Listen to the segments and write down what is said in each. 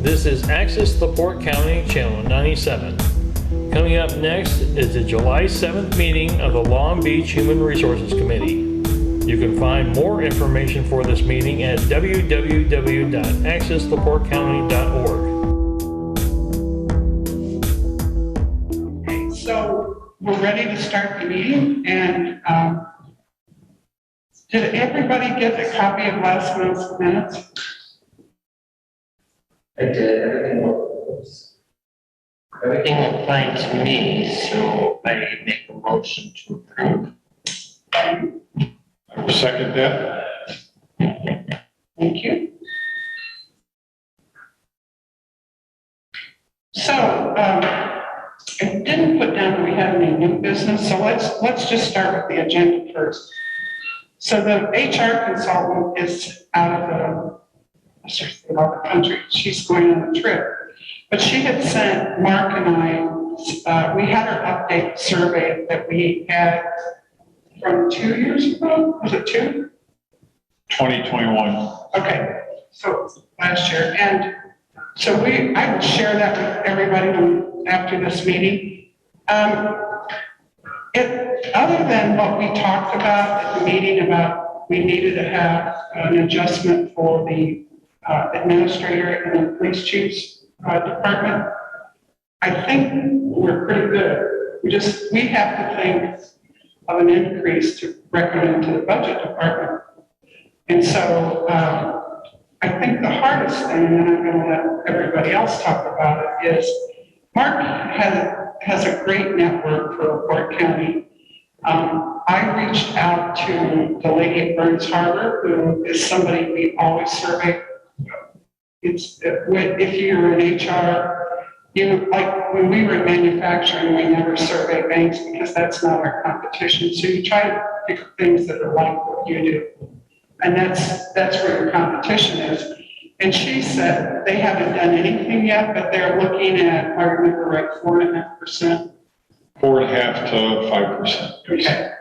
This is Access LaPorte County, Channel 97. Coming up next is the July 7th meeting of the Long Beach Human Resources Committee. You can find more information for this meeting at www.accesslaportecounty.org. Okay, so we're ready to start the meeting, and did everybody get a copy of last month's minutes? I did. Everything looked fine to me, so I make a motion to approve. I will second that. Thank you. So, I didn't put down that we had any new business, so let's just start with the agenda first. So the HR consultant is out of the country. She's going on a trip, but she had sent Mark and I, we had her update survey that we had from 2 years ago. Was it 2? 2021. Okay, so last year, and so I will share that with everybody after this meeting. Other than what we talked about at the meeting about we needed to have an adjustment for the administrator and the police chief's department, I think we're pretty good. We have to think of an increase to recommend to the budget department. And so I think the hardest thing, and I'm going to let everybody else talk about it, is Mark has a great network for LaPorte County. I reached out to the lady at Burns Harbor, who is somebody we always survey. If you're in HR, like when we were in manufacturing, we never survey banks because that's not our competition. So you try to pick things that are like what you do. And that's where your competition is. And she said they haven't done anything yet, but they're looking at, if I remember right, 4.5%. 4.5% to 5%. Okay.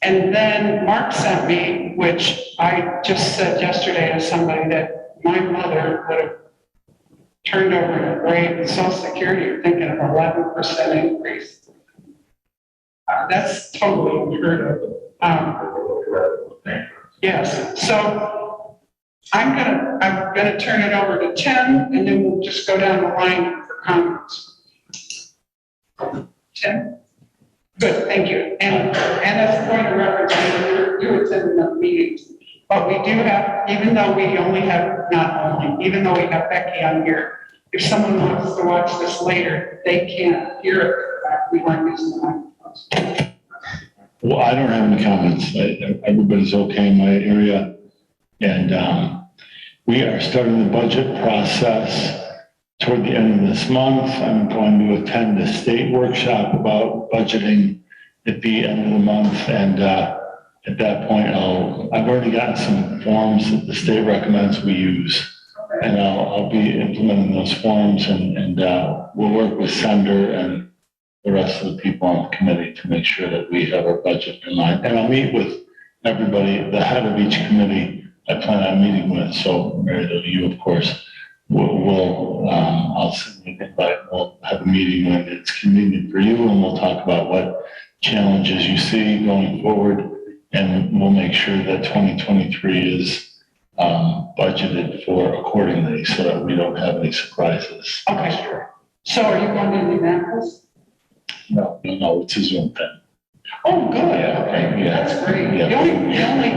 And then Mark sent me, which I just said yesterday to somebody that my mother would have turned over a grave in Social Security thinking of 11% increase. That's totally unheard of. Yes, so I'm gonna turn it over to Tim, and then we'll just go down the line for comments. Tim? Good, thank you. And as a point of reference, you attended the meetings, but we do have, even though we have Becky on here, if someone wants to watch this later, they can't hear it. We weren't using the microphones. Well, I don't have any comments. Everybody's okay in my area. And we are starting the budget process toward the end of this month. I'm going to attend a state workshop about budgeting at the end of the month. And at that point, I've already gotten some forms that the state recommends we use. And I'll be implementing those forms, and we'll work with Sender and the rest of the people on the committee to make sure that we have our budget in line. And I'll meet with everybody, the head of each committee I plan on meeting with. So, Mary, you, of course, I'll send you an invite. We'll have a meeting when it's convenient for you, and we'll talk about what challenges you see going forward. And we'll make sure that 2023 is budgeted for accordingly so that we don't have any surprises. Okay, sure. So are you going to Indianapolis? No, it's a Zoom thing. Oh, good. Yeah, Okay, yeah. that's great. Yeah. The only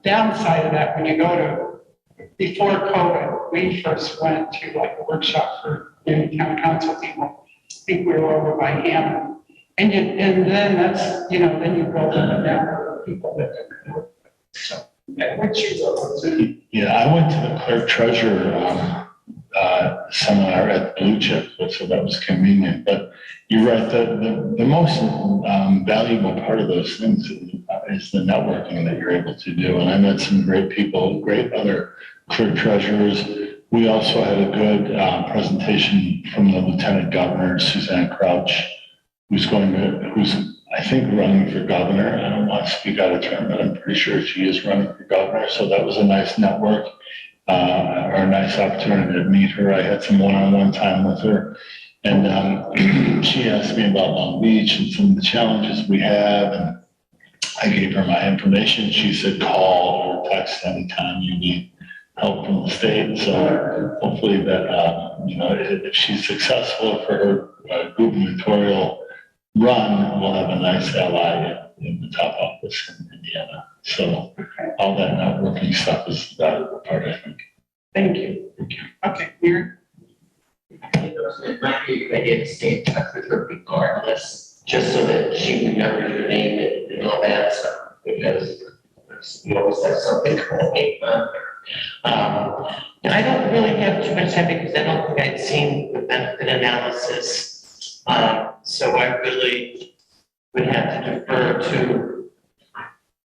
downside of that, when you go to, before COVID, we first went to like a workshop for new town council people. I think we were over by Hammond. And then that's, then you build up a network of people that do it. So, what'd you go to? Yeah, I went to the clerk treasurer seminar at Blue Chip, so that was convenient. But you're right, the most valuable part of those things is the networking that you're able to do. And I met some great people, great other clerk treasurers. We also had a good presentation from the Lieutenant Governor, Suzanne Crouch, who's I think running for governor. I don't want to speak out of turn, but I'm pretty sure she is running for governor. So that was a nice network, or a nice opportunity to meet her. I had some one-on-one time with her. And she asked me about Long Beach and some of the challenges we have. And I gave her my information. She said, call or text anytime you need help from the state. So hopefully that, if she's successful for her gubernatorial run, we'll have a nice ally in the top office in Indiana. So all that networking stuff is the valuable part, I think. Thank you. Okay, Mary? It might be a good idea to stay in touch with her regardless, just so that she remembers your name and all that stuff, because you always have something going on. I don't really have too much time because I don't think I'd seen the benefit analysis. So I really would have to defer to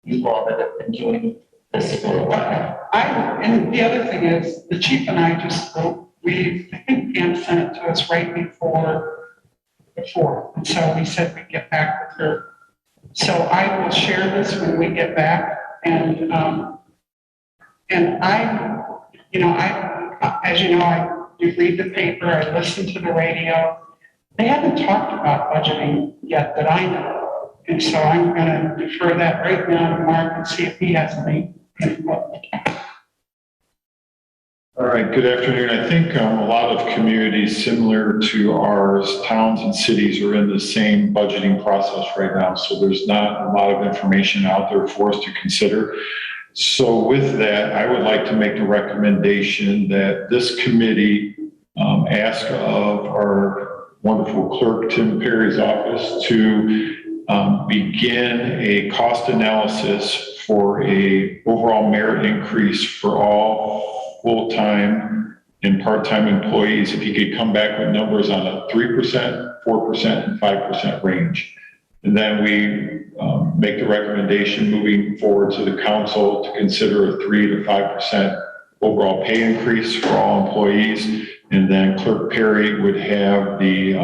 you all that have been doing this for a while. And the other thing is, the chief and I just spoke, I think Pam sent it to us right before, and so we said we'd get back with her. So I will share this when we get back, and as you know, you read the paper, I listen to the radio. They haven't talked about budgeting yet that I know, and so I'm gonna defer that right now to Mark and see if he has any input. All right, good afternoon. I think a lot of communities similar to ours, towns and cities are in the same budgeting process right now. So there's not a lot of information out there for us to consider. So with that, I would like to make the recommendation that this committee ask of our wonderful clerk, Tim Perry's office, to begin a cost analysis for a overall merit increase for all full-time and part-time employees. If you could come back with numbers on a 3%, 4%, and 5% range. And then we make the recommendation moving forward to the council to consider a 3 to 5% overall pay increase for all employees. And then Clerk Perry would have the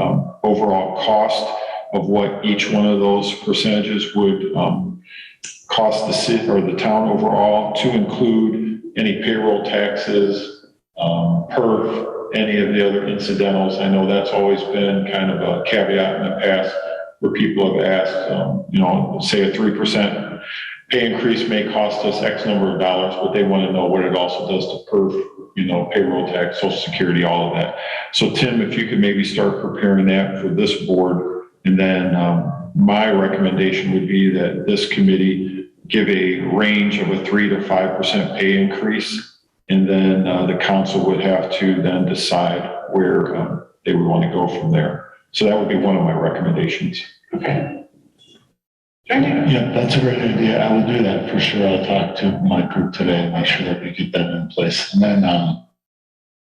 overall cost of what each one of those percentages would cost the city or the town overall, to include any payroll taxes, perf, any of the other incidentals. I know that's always been kind of a caveat in the past where people have asked, say a 3% pay increase may cost us X number of dollars, but they want to know what it also does to perf, payroll tax, Social Security, all of that. So Tim, if you could maybe start preparing that for this board, and then my recommendation would be that this committee give a range of a 3 to 5% pay increase, and then the council would have to then decide where they would want to go from there. So that would be one of my recommendations. Okay. Yeah, that's a great idea. I will do that for sure. I'll talk to my group today and make sure that we get that in place. And then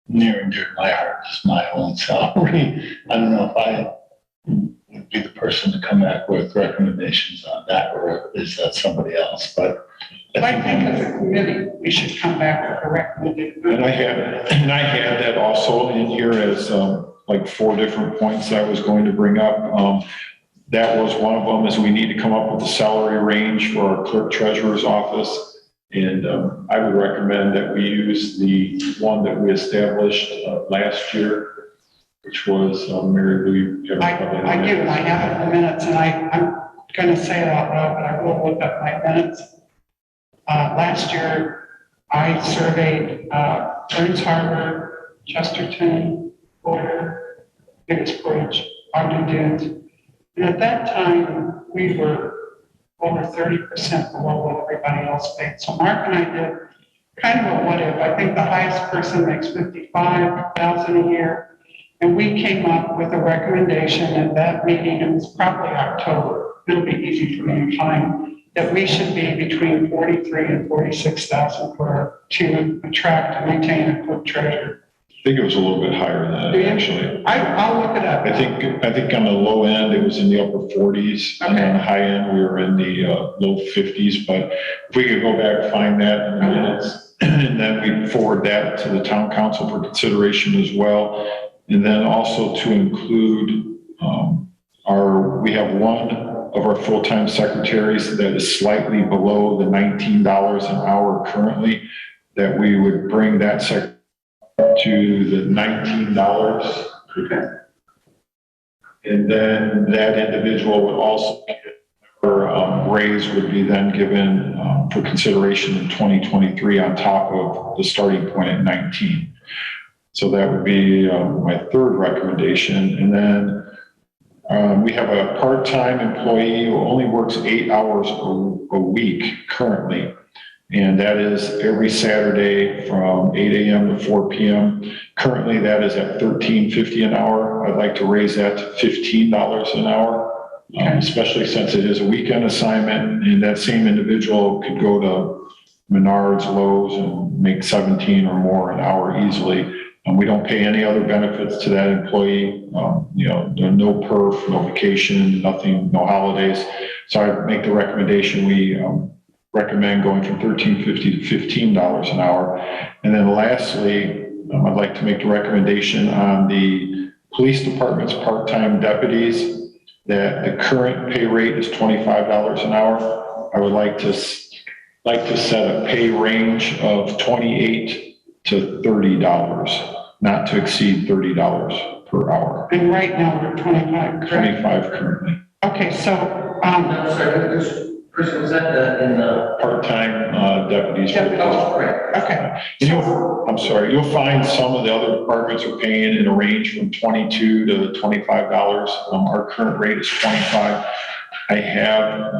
near and dear to my heart is my own salary. I don't know if I would be the person to come back with recommendations on that, or is that somebody else? But I think as a committee, we should come back with a recommendation. And I had that also in here as like 4 different points I was going to bring up. That was one of them, is we need to come up with a salary range for our clerk treasurer's office. And I would recommend that we use the one that we established last year, which was Mary Lou. I do, and I have it in the minutes, and I'm going to say it out loud, but I will look up my minutes. Last year, I surveyed Burns Harbor, Chesterton, Porter, Biggest Bridge, Ogden Dunes. And at that time, we were over 30% below what everybody else paid. So Mark and I did kind of a what if. I think the highest person makes $55,000 a year. And we came up with a recommendation at that meeting, it was probably October, it'll be easy for me to find, that we should be between 43 and 46,000 to attract and maintain a clerk treasurer. I think it was a little bit higher than that, actually. I'll look it up. I think on the low end, it was in the upper 40s. And on the high end, we were in the low 50s. But if we could go back, find that in the minutes, and then we forward that to the town council for consideration as well. And then also to include we have one of our full-time secretaries that is slightly below the $19 an hour currently, that we would bring that to the $19. Okay. And then that individual would also, her raise would be then given for consideration in 2023 on top of the starting point at 19. So that would be my third recommendation. And then we have a part-time employee who only works 8 hours a week currently. And that is every Saturday from 8 a.m. to 4 p.m. Currently, that is at $13.50 an hour. I'd like to raise that to $15 an hour, especially since it is a weekend assignment. And that same individual could go to Menards, Lowe's, and make 17 or more an hour easily. We don't pay any other benefits to that employee. No perf, no vacation, nothing, no holidays. So I make the recommendation we recommend going from $13.50 to $15 an hour. And then lastly, I'd like to make the recommendation on the police department's part-time deputies that the current pay rate is $25 an hour. I would like to set a pay range of $28 to $30, not to exceed $30 per hour. And right now we're 25, correct? 25 currently. Okay, so, I'm sorry, Chris, was that in the? Part-time deputies. Oh, correct. okay. I'm sorry, you'll find some of the other departments are paying in a range from $22 to $25. Our current rate is $25. I have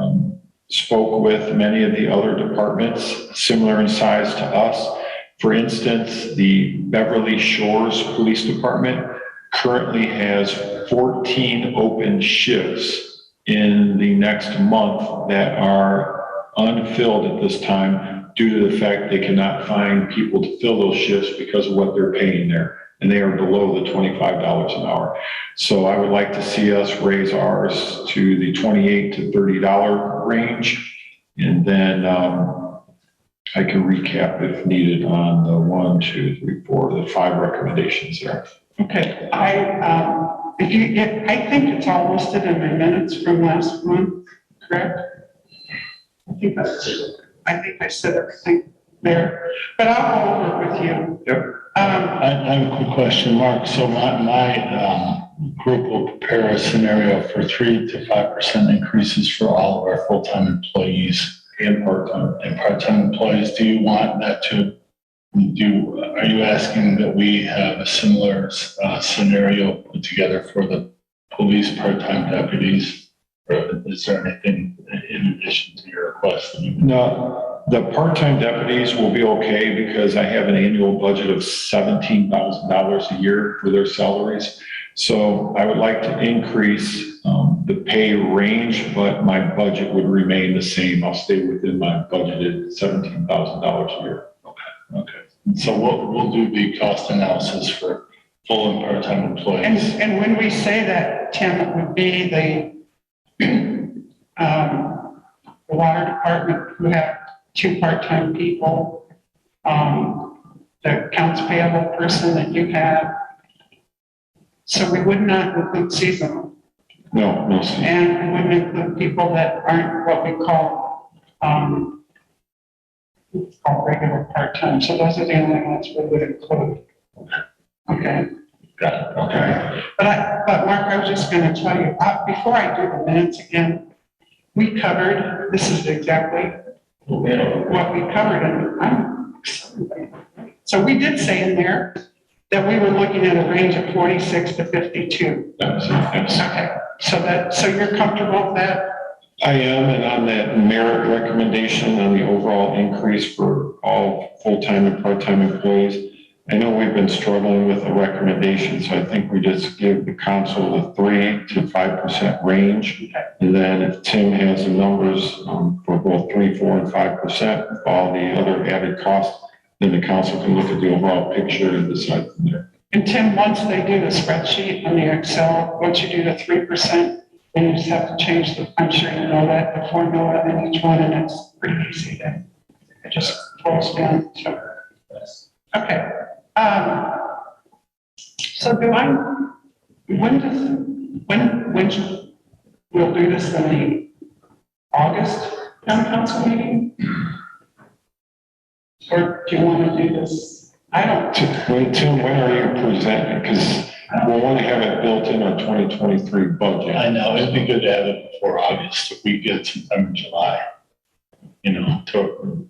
spoke with many of the other departments similar in size to us. For instance, the Beverly Shores Police Department currently has 14 open shifts in the next month that are unfilled at this time due to the fact they cannot find people to fill those shifts because of what they're paying there. And they are below the $25 an hour. So I would like to see us raise ours to the $28 to $30 range. And then I can recap if needed on the 1, 2, 3, 4, the 5 recommendations there. Okay, I think it's all listed in my minutes from last month, correct? I think I said everything there, but I'll go over it with you. Yep. I have a quick question, Mark. So my group will prepare a scenario for 3 to 5% increases for all of our full-time employees And part-time. and part-time employees. Do you want that are you asking that we have a similar scenario put together for the police part-time deputies? Or is there anything in addition to your request? No, the part-time deputies will be okay because I have an annual budget of $17,000 a year for their salaries. So I would like to increase the pay range, but my budget would remain the same. I'll stay within my budgeted $17,000 a year. Okay. So we'll do the cost analysis for full and part-time employees. And when we say that, Tim, it would be the water department who have 2 part-time people, the accounts payable person that you have. So we would not include seasonal. No, sir. And we wouldn't include people that aren't what we call, it's called regular part-time. So those are the only ones we would include. Okay. Got it. Okay. But Mark, I was just going to tell you, before I do the minutes again, we covered, this is exactly what we covered. And so we did say in there that we were looking at a range of 46 to 52. Okay. So you're comfortable with that? I am, and on that merit recommendation on the overall increase for all full-time and part-time employees, I know we've been struggling with the recommendation, so I think we just give the council a 3 to 5% range. And then if Tim has the numbers for both 3, 4, and 5%, with all the other added costs, then the council can look at the overall picture and decide from there. And Tim, once they do the spreadsheet on the Excel, once you do the 3%, then you just have to change I'm sure you know that, the formula in each one, and it's pretty easy then. It just pulls down. So, okay. So when we'll do this in the August town council meeting? Or do you want to do this? I don't. Tim, when are you presenting? Because we want to have it built in our 2023 budget. I know, it'd be good to have it before August, if we get September, July, you know,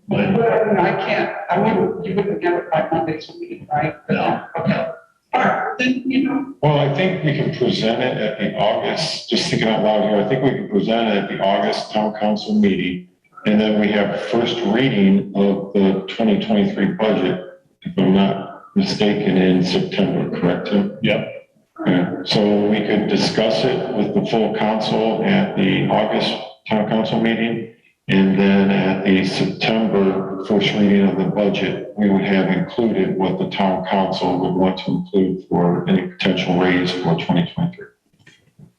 but I wouldn't, you wouldn't have it by Monday's meeting, right? No. Okay. All right, then, you know, Well, I think we can present it at the August, just thinking out loud here, I think we can present it at the August town council meeting. And then we have first reading of the 2023 budget, if I'm not mistaken, in September, correct, Tim? Yep. Okay. So we could discuss it with the full council at the August town council meeting. And then at the September first reading of the budget, we would have included what the town council would want to include for any potential raise for 2023.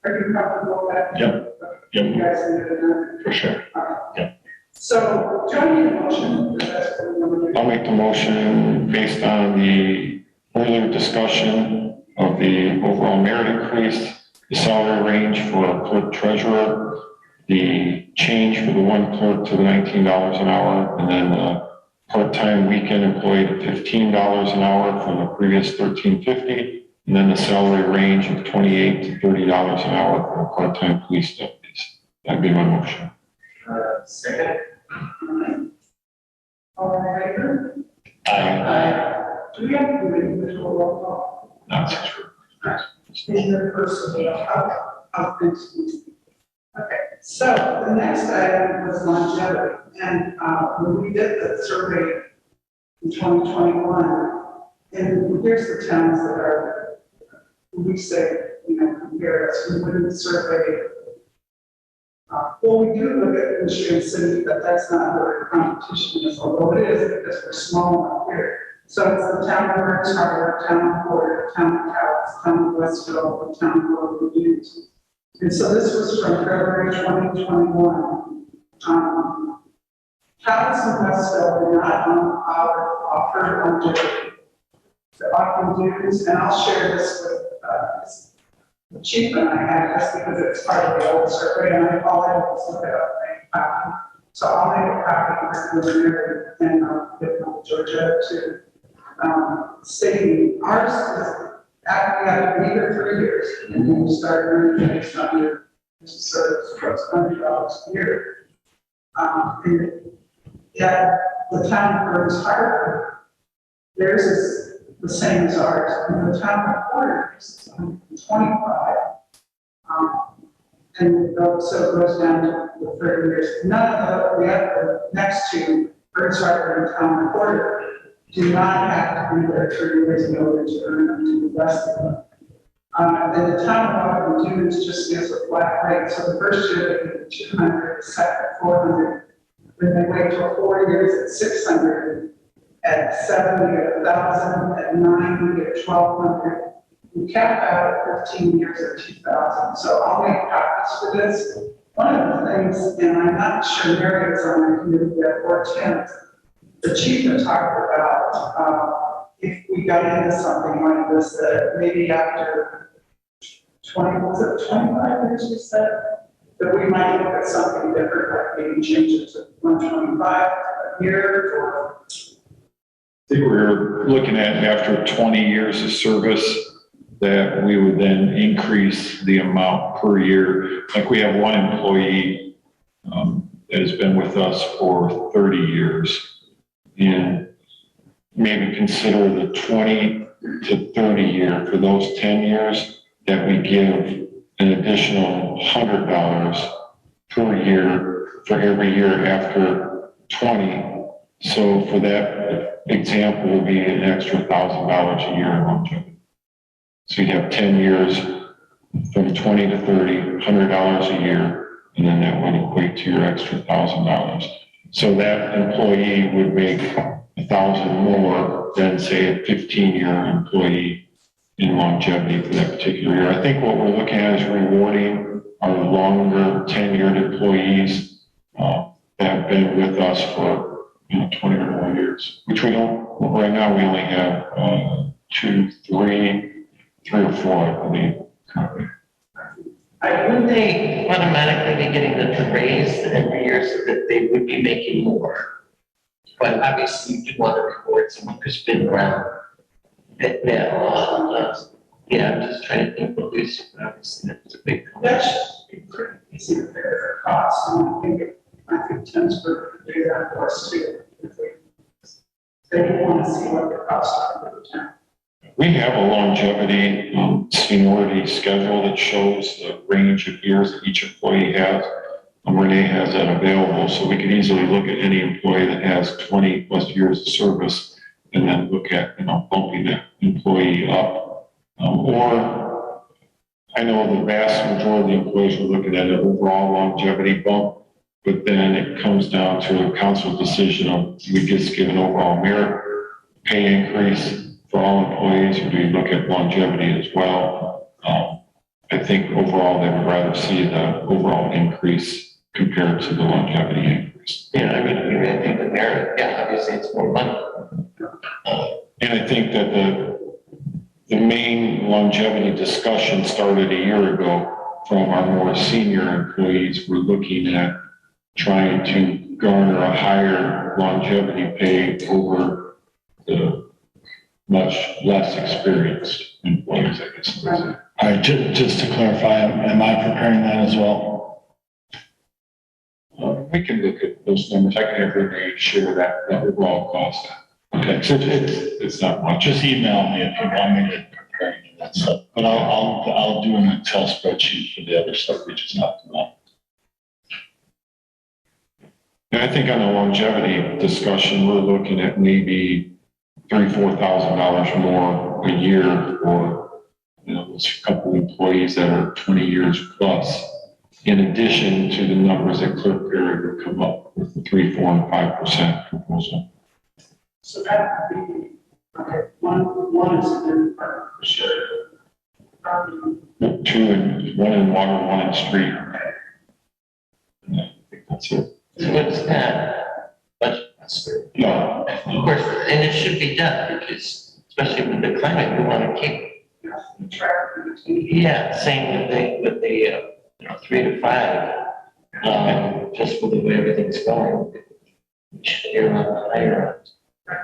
are you comfortable with that? Yep. You Yep, guys can do that. for sure. Yep. So, do I need a motion? Because that's what we want to do. I'll make the motion based on the earlier discussion of the overall merit increase, the salary range for our clerk treasurer, the change for the one clerk to the $19 an hour, and then the part-time weekend employee to $15 an hour from the previous $13.50, and then the salary range of $28 to $30 an hour for part-time police deputies. That'd be my motion. Second. All in favor? Do we have to do individual roll call? That's true. In the first of next week. Okay, so the next item was longevity, and when we did the survey in 2021, and here's the towns that are, we say, you know, compare us, we wouldn't survey. Well, we do look at Michigan City, but that's not where the competition is, although it is because we're small up here. So it's the town of Burns Harbor, town of Porter, town of Cowles, town of Westville, the town of Local Units. And so this was from February 2021. Cowles and Westville did not offer longevity. The often dues, and I'll share this with the chief and I had this because it's part of the old survey, and all I have is look it up and make a copy. So I'll make a copy of the and I'll give them to Georgia to stating ours is after you have to be here 3 years, and then you start earning based on your service, $100 a year. And yet the town of Burns Harbor, theirs is the same as ours, and the town of Porter is 25. And so it goes down to the 30 years. None of the other next to Burns Harbor and town of Porter do not have to be there 3 years in order to earn them to the rest of them. And the town of Auburn dues just gives a flat rate. So the first year they get 200, the second 400. Then they wait till 4 years at 600, at 70, at 1,000, at 90, at 1,200. We cap out at 15 years at 2,000. So I'll make copies for this. One of the things, and I'm not sure Mary's on the committee yet, or Tim, the chief had talked about if we got into something like this, that maybe after 25 years, we said, that we might look at something different, like maybe change it to 125 a year or. I think we're looking at after 20 years of service that we would then increase the amount per year. Like we have one employee that has been with us for 30 years, and maybe consider the 20 to 30 year for those 10 years that we give an additional $100 per year for every year after 20. So for that example, would be an extra $1,000 a year in longevity. So you'd have 10 years from 20 to 30, $100 a year, and then that would equate to your extra $1,000. So that employee would make $1,000 more than, say, a 15-year employee in longevity for that particular year. I think what we're looking at is rewarding our longer tenured employees that have been with us for 20 or more years, which we don't, right now we only have 2, 3 or 4, I believe, currently. Wouldn't they automatically be getting the raise every year so that they would be making more? But obviously you do want to reward someone who's been around that long. Yeah, I'm just trying to think what these, obviously that's a big. That should be pretty easy to figure their costs, and I think Tinsburg could do that for us too. If they want to see what the costs are for the town. We have a longevity seniority schedule that shows the range of years that each employee has. And Renee has that available, so we can easily look at any employee that has 20 plus years of service and then look at, bumping that employee up. Or I know the vast majority of the employees are looking at an overall longevity bump, but then it comes down to a council decision of, do we just give an overall merit pay increase for all employees, or do you look at longevity as well? I think overall, they would rather see the overall increase compared to the longevity increase. Yeah, I think the merit, yeah, obviously it's more money. And I think that the main longevity discussion started a year ago from our more senior employees. We're looking at trying to garner a higher longevity pay over the much less experienced employees, I guess. All right, just to clarify, am I preparing that as well? We can look at those numbers. I can have Renee share that overall cost. Okay, So it's not much. just email me if you want me to prepare any of that stuff, but I'll do an Excel spreadsheet for the other stuff we just talked about. And I think on the longevity discussion, we're looking at maybe $3,000-4,000 more a year for, those couple employees that are 20 years plus, in addition to the numbers that Clerk Perry would come up with the 3%, 4%, and 5% proposal. So that would be, okay, one is a good part for sure. One in water, one in street. Yeah, I think that's it. So what's that? Budget. No, Of course, and it should be done because especially with the climate, we want to keep, Track between. yeah, same with the 3 to 5. Just with the way everything's going. We should err on the higher end.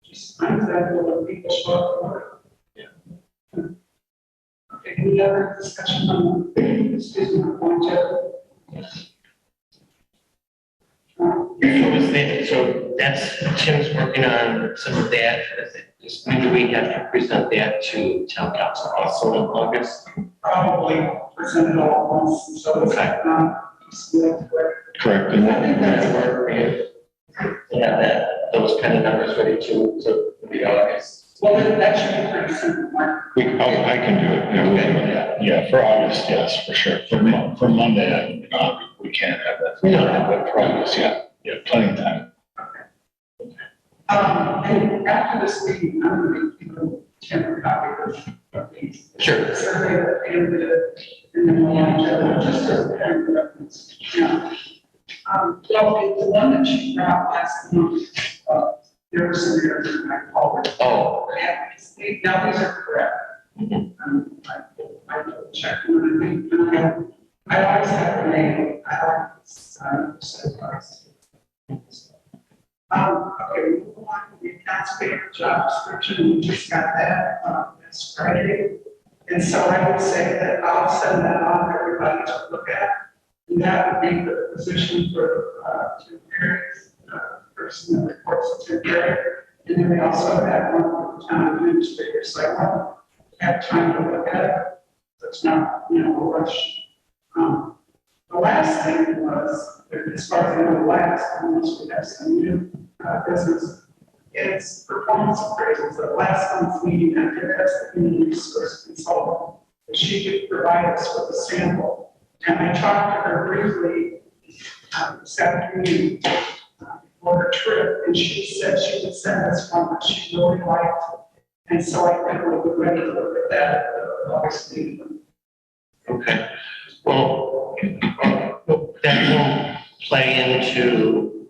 Just finds that little people show up for work. Okay, any other discussion on, excuse me, longevity? So that's, Tim's working on some of that. When do we have to present that to town council also in August? Probably present it all at once, so it's Okay. not split. correct. I think that's where we have that, those kind of numbers ready to be August. Well, that should be pretty simple, Mark. I can do it. Yeah, we'll do it. Yeah, for August, yes, for sure. For Monday, we can't have that. But for August, yeah, plenty of time. And after this meeting, I'm going to give you 10 copies of these. Sure. Survey that Pam did, and then we'll line each other, just as a parent reference. Yeah. Well, the one that she brought last month, there were some errors in my forward. Oh. Now these are correct. I checked them, and I always have a name, I like this, okay, we move on to the accounts payable job description, we just got that, this Friday. And so I would say that I'll send that on for everybody to look at. And that would be the position for, Tim Perry's, person that reports to Tim Perry. And then we also have one for the town administrator, so I want to have time to look at it. So it's not, a rush. The last thing was, as far as I know, unless we have some new business, it's performance appraisals. At last month's meeting, I did ask the community resource consultant if she could provide us with a sample. And I talked to her briefly this afternoon before her trip, and she said she would send us one that she really liked. And so I think we're ready to look at that at the August meeting. Okay. Well, that will play into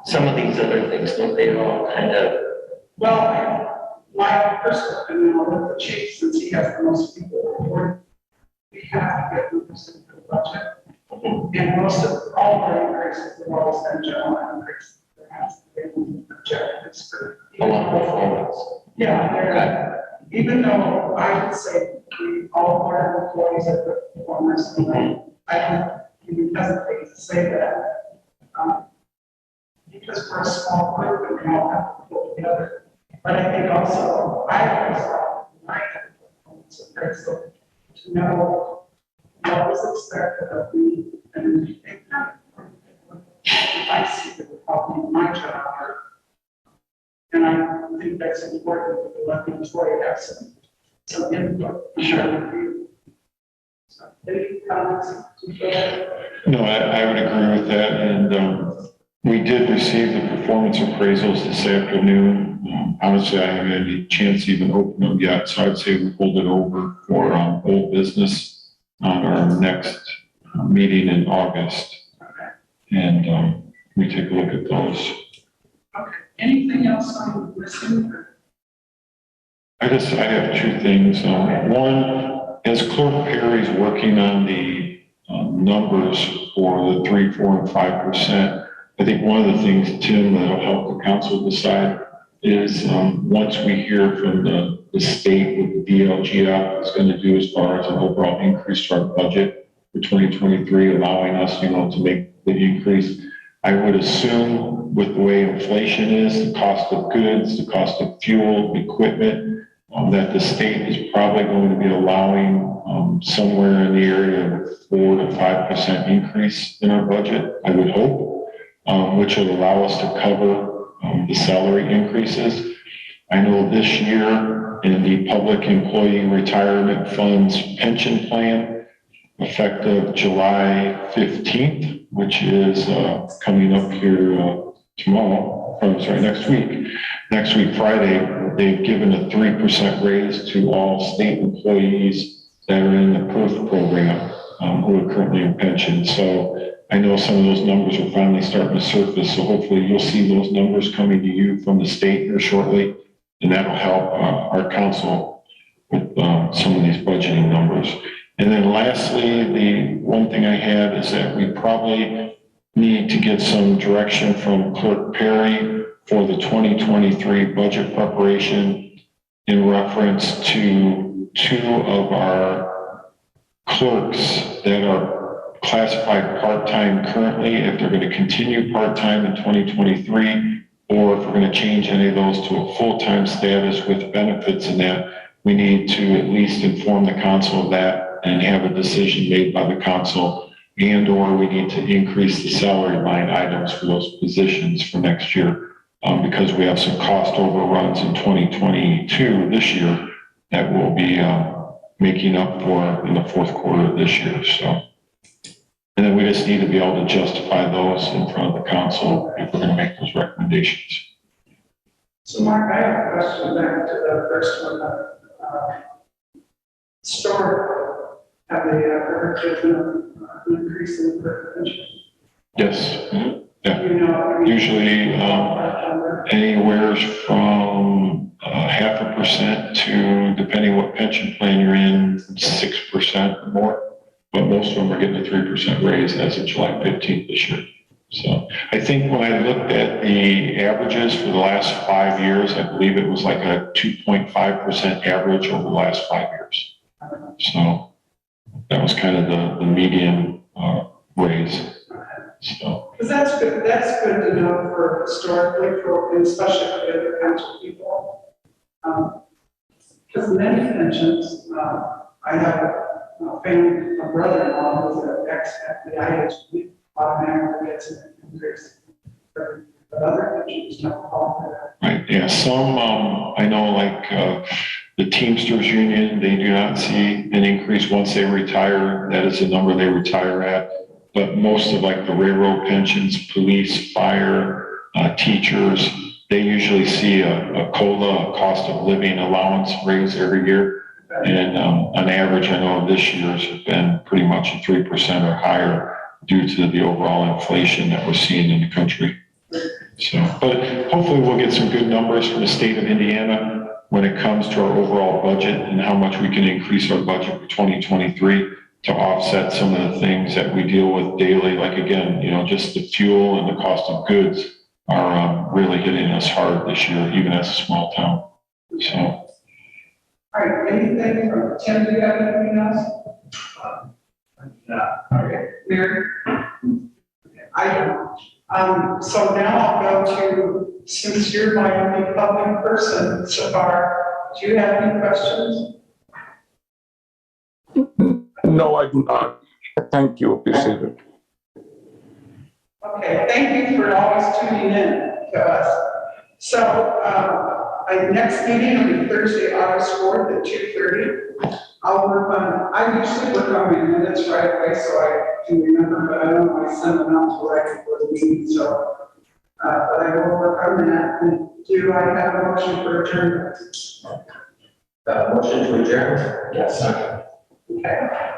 some of these other things, don't they all kind of? Well, my personal opinion, I'll let the chief, since he has the most people report, we have to get numbers into the budget. And most of, all of our increases have always been general increases. There hasn't been objectives for. Along performance. Yeah, they're, even though I would say we, all of our employees are good performers, and I don't even hesitate to say that. Because we're a small group and we all have to pull together. But I think also, I always thought, my performance of Bristol, to know what was expected of me, and if I see that would help me in my job. And I think that's important to let the employee have some input. Sure. So, any comments? No, I would agree with that, and we did receive the performance appraisals this afternoon. Honestly, I haven't had any chance to even open them yet, so I'd say we hold it over for old business on our next meeting in August. And we take a look at those. Okay, anything else I'm missing? I have two things. One, as Clerk Perry's working on the numbers for the 3%, 4%, and 5%, I think one of the things, Tim, that'll help the council decide is once we hear from the state what the DLGF is going to do as far as an overall increase to our budget for 2023, allowing us, to make the increase. I would assume with the way inflation is, the cost of goods, the cost of fuel, equipment, that the state is probably going to be allowing somewhere in the area of 4 to 5% increase in our budget, I would hope, which will allow us to cover the salary increases. I know this year in the Public Employee Retirement Fund's pension plan, effective July 15th, which is coming up here tomorrow, next week. Next week, Friday, they've given a 3% raise to all state employees that are in the PERF program who are currently in pension. So I know some of those numbers are finally starting to surface, so hopefully you'll see those numbers coming to you from the state here shortly, and that'll help our council with some of these budgeting numbers. And then lastly, the one thing I had is that we probably need to get some direction from Clerk Perry for the 2023 budget preparation in reference to two of our clerks that are classified part-time currently, if they're going to continue part-time in 2023, or if we're going to change any of those to a full-time status with benefits in that, we need to at least inform the council of that and have a decision made by the council, and or we need to increase the salary line items for those positions for next year, because we have some cost overruns in 2022 this year that we'll be making up for in the fourth quarter of this year. So. And then we just need to be able to justify those in front of the council if we're going to make those recommendations. So Mark, I have a question back to the first one. Store, have they ever given an increase in the pension? Yes. Yeah. You Usually anywhere from 0.5% to, depending what pension plan you're in, 6% or more. But most of them are getting a 3% raise as of July 15th this year. So I think when I looked at the averages for the last 5 years, I believe it was like a 2.5% average over the last 5 years. So that was kind of the median raise. So. Because that's good. That's good to know for historically, for especially for the other council people. Because many pensions, I have a family, a brother-in-law who's an ex-FBI, automatically gets an increase. But other pensions don't qualify. Right. Yeah. Some I know, like the Teamsters Union, they do not see an increase once they retire. That is the number they retire at. But most of like the railroad pensions, police, fire, teachers, they usually see a COLA, a cost of living allowance raise every year. And on average, I know this year's has been pretty much a 3% or higher due to the overall inflation that we're seeing in the country. So, but hopefully we'll get some good numbers from the state of Indiana when it comes to our overall budget and how much we can increase our budget for 2023. to offset some of the things that we deal with daily, like again, just the fuel and the cost of goods are really hitting us hard this year, even as a small town. So. All right, anything from Tim, do you have anything else? Okay, Mary? I don't. So now I'll go to, since you're my only public person so far, do you have any questions? No, I do not. Thank you, appreciate it. Okay, thank you for always tuning in to us. So, our next meeting will be Thursday, August 4th at 2:30. I usually work on my minutes right away, so I can remember, but I don't know, I send them out to right before the meeting, so, but I will work on that. And do I have a motion for adjournment? Motion to adjourn? Yes. Okay.